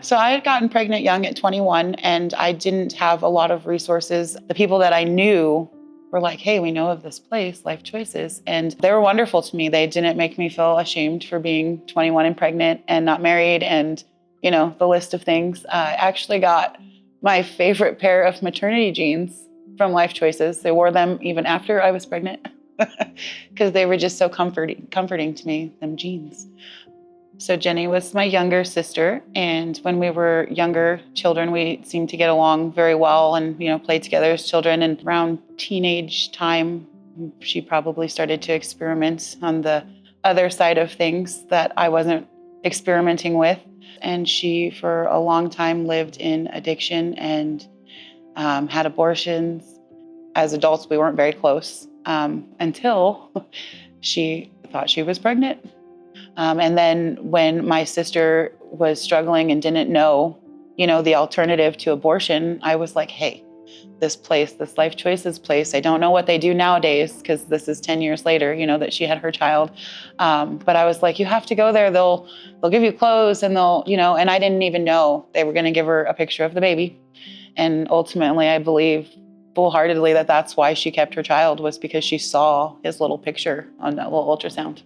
So I had gotten pregnant young at 21, and I didn't have a lot of resources. The people that I knew were like, hey, we know of this place, Life Choices. And they were wonderful to me. They didn't make me feel ashamed for being 21 and pregnant and not married and, the list of things. I actually got my favorite pair of maternity jeans from Life Choices. They wore them even after I was pregnant because they were just so comforting to me, them jeans. So Jenny was my younger sister, and when we were younger children, we seemed to get along very well and, played together as children. And around teenage time, she probably started to experiment on the other side of things that I wasn't experimenting with. And she, for a long time, lived in addiction and had abortions. As adults, we weren't very close until she thought she was pregnant. And then when my sister was struggling and didn't know, the alternative to abortion, I was like, hey, this place, this Life Choices place, I don't know what they do nowadays because this is 10 years later, that she had her child. But I was like, you have to go there. They'll give you clothes and they'll, and I didn't even know they were going to give her a picture of the baby. And ultimately, I believe full-heartedly that that's why she kept her child, was because she saw his little picture on that little ultrasound.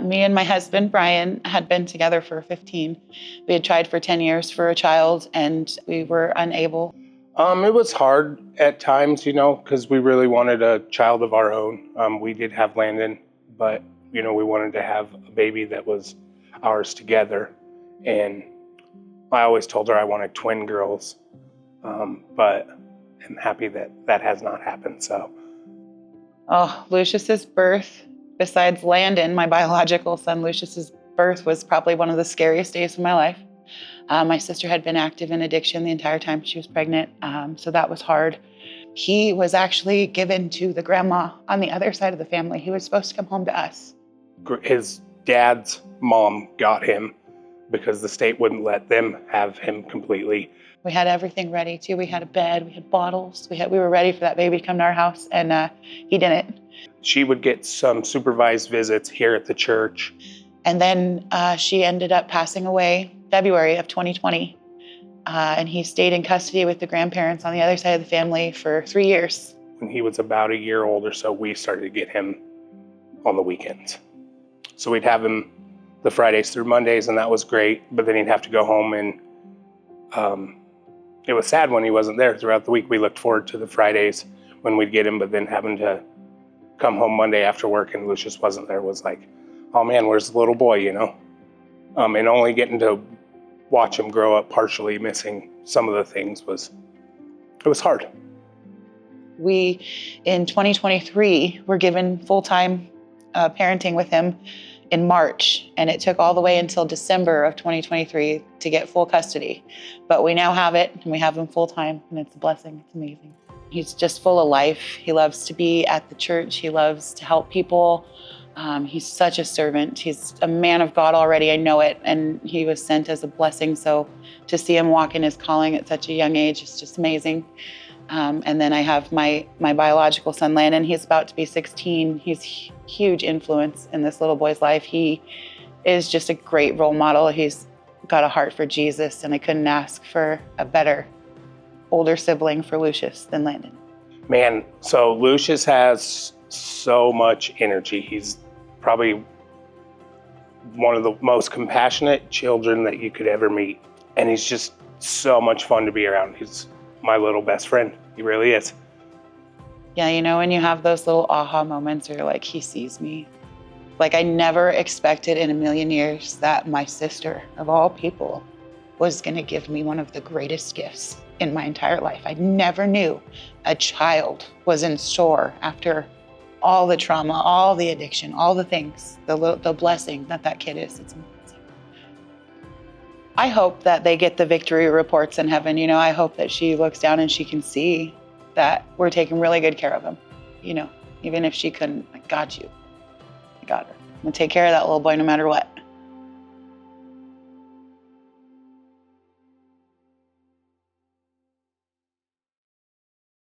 Me and my husband, Brian, had been together for 15. We had tried for 10 years for a child, and we were unable. It was hard at times, because we really wanted a child of our own. We did have Landon, but, we wanted to have a baby that was ours together. And I always told her I wanted twin girls, but I'm happy that has not happened, so. Oh, Lucius's birth, besides Landon, my biological son, Lucius's birth was probably one of the scariest days of my life. My sister had been active in addiction the entire time she was pregnant, so that was hard. He was actually given to the grandma on the other side of the family. He was supposed to come home to us. His dad's mom got him because the state wouldn't let them have him completely. We had everything ready too. We had a bed, we had bottles, we were ready for that baby to come to our house, and he didn't. She would get some supervised visits here at the church. And then she ended up passing away February of 2020. And he stayed in custody with the grandparents on the other side of the family for 3 years. When he was about a year old or so, we started to get him on the weekends. So we'd have him the Fridays through Mondays, and that was great. But then he'd have to go home, and it was sad when he wasn't there throughout the week. We looked forward to the Fridays when we'd get him, but then having to come home Monday after work and Lucius wasn't there was like, oh man, where's the little boy, And only getting to watch him grow up partially missing some of the things was hard. We, in 2023, were given full-time parenting with him in March, and it took all the way until December of 2023 to get full custody. But we now have it, and we have him full-time, and it's a blessing. It's amazing. He's just full of life. He loves to be at the church. He loves to help people. He's such a servant. He's a man of God already, I know it, and he was sent as a blessing. So to see him walk in his calling at such a young age is just amazing. And then I have my biological son, Landon. He's about to be 16. He's huge influence in this little boy's life. He is just a great role model. He's got a heart for Jesus, and I couldn't ask for a better older sibling for Lucius than Landon. Man, so Lucius has so much energy. He's probably one of the most compassionate children that you could ever meet. And he's just so much fun to be around. He's my little best friend. He really is. Yeah, when you have those little aha moments where you're like, he sees me. Like, I never expected in a million years that my sister, of all people, was gonna give me one of the greatest gifts in my entire life. I never knew a child was in store after all the trauma, all the addiction, all the things, the blessing that kid is. It's amazing. I hope that they get the victory reports in heaven. I hope that she looks down and she can see that we're taking really good care of him. Even if she couldn't, I got you. I got her. I'm gonna take care of that little boy no matter what.